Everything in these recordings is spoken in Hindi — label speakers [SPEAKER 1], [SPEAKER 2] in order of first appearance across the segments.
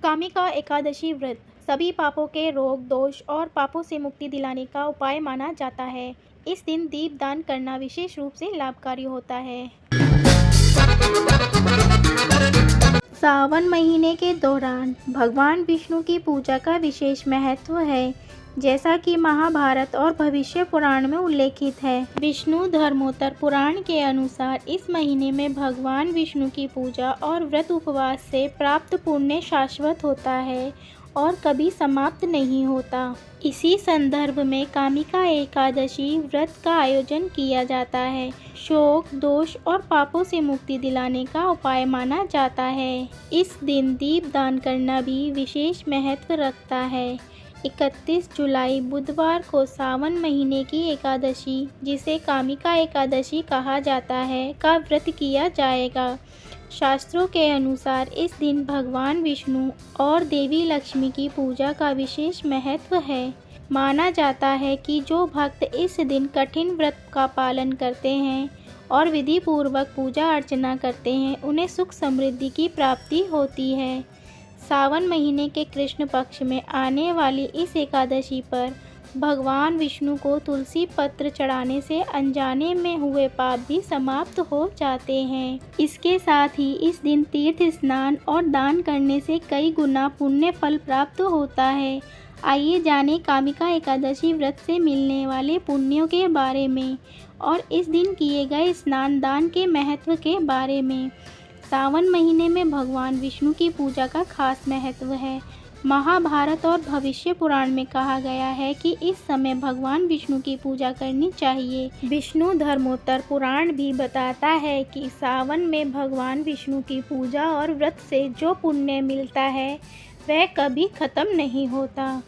[SPEAKER 1] कामिका एकादशी व्रत सभी पापों के रोग दोष और पापों से मुक्ति दिलाने का उपाय माना जाता है। इस दिन दीप दान करना विशेष रूप से लाभकारी होता है। सावन महीने के दौरान भगवान विष्णु की पूजा का विशेष महत्व है, जैसा कि महाभारत और भविष्य पुराण में उल्लेखित है। विष्णु धर्मोत्तर पुराण के अनुसार इस महीने में भगवान विष्णु की पूजा और व्रत उपवास से प्राप्त पुण्य शाश्वत होता है और कभी समाप्त नहीं होता। इसी संदर्भ में कामिका एकादशी व्रत का आयोजन किया जाता है। शोक दोष और पापों से मुक्ति दिलाने का उपाय माना जाता है। इस दिन दीप दान करना भी विशेष महत्व रखता है। 31 जुलाई बुधवार को सावन महीने की एकादशी, जिसे कामिका एकादशी कहा जाता है, का व्रत किया जाएगा। शास्त्रों के अनुसार इस दिन भगवान विष्णु और देवी लक्ष्मी की पूजा का विशेष महत्व है। माना जाता है कि जो भक्त इस दिन कठिन व्रत का पालन करते हैं और विधि पूर्वक पूजा अर्चना करते हैं, उन्हें सुख समृद्धि की प्राप्ति होती है। सावन महीने के कृष्ण पक्ष में आने वाली इस एकादशी पर भगवान विष्णु को तुलसी पत्र चढ़ाने से अनजाने में हुए पाप भी समाप्त हो जाते हैं। इसके साथ ही इस दिन तीर्थ स्नान और दान करने से कई गुना पुण्य फल प्राप्त होता है। आइए जानें कामिका एकादशी व्रत से मिलने वाले पुण्यों के बारे में और इस दिन किए गए स्नान दान के महत्व के बारे में। सावन महीने में भगवान विष्णु की पूजा का खास महत्व है। महाभारत और भविष्य पुराण में कहा गया है कि इस समय भगवान विष्णु की पूजा करनी चाहिए। विष्णु धर्मोत्तर पुराण भी बताता है कि सावन में भगवान विष्णु की पूजा और व्रत से जो पुण्य मिलता है वह कभी खत्म नहीं होता।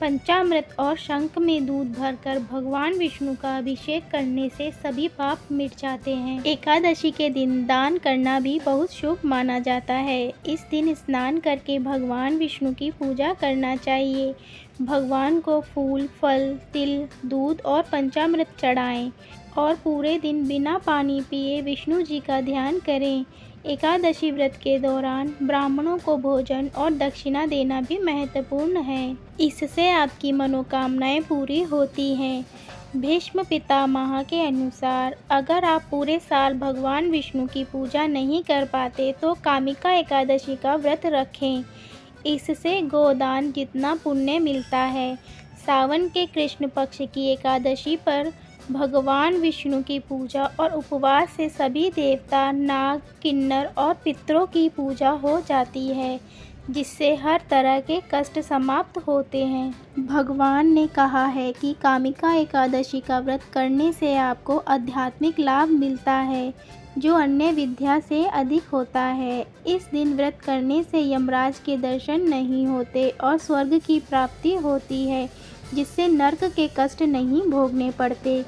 [SPEAKER 1] पंचामृत और शंख में दूध भरकर भगवान विष्णु का अभिषेक करने से सभी पाप मिट जाते हैं। एकादशी के दिन दान करना भी बहुत शुभ माना जाता है। इस दिन स्नान करके भगवान विष्णु की पूजा करना चाहिए। भगवान को फूल, फल, तिल, दूध और पंचामृत चढ़ाएं और पूरे दिन बिना पानी पिए विष्णु जी का ध्यान करें। एकादशी व्रत के दौरान ब्राह्मणों को भोजन और दक्षिणा देना भी महत्वपूर्ण है। इससे आपकी मनोकामनाएं पूरी होती हैं। भीष्म पितामह के अनुसार अगर आप पूरे साल भगवान विष्णु की पूजा नहीं कर पाते तो कामिका एकादशी का व्रत रखें। इससे गोदान जितना पुण्य मिलता है। सावन के कृष्ण पक्ष की एकादशी पर भगवान विष्णु की पूजा और उपवास से सभी देवता, नाग, किन्नर और पितरों की पूजा हो जाती है, जिससे हर तरह के कष्ट समाप्त होते हैं। भगवान ने कहा है कि कामिका एकादशी का व्रत करने से आपको आध्यात्मिक लाभ मिलता है, जो अन्य विद्या से अधिक होता है। इस दिन व्रत करने से यमराज के दर्शन नहीं होते और स्वर्ग की प्राप्ति होती है, जिससे नर्क के कष्ट नहीं भोगने पड़ते।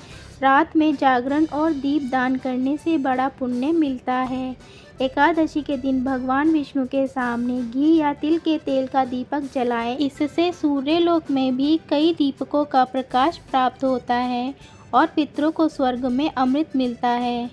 [SPEAKER 1] रात में जागरण और दीप दान करने से बड़ा पुण्य मिलता है। एकादशी के दिन भगवान विष्णु के सामने घी या तिल के तेल का दीपक जलाएं। इससे सूर्यलोक में भी कई दीपकों का प्रकाश प्राप्त होता है और पितरों को स्वर्ग में अमृत मिलता है।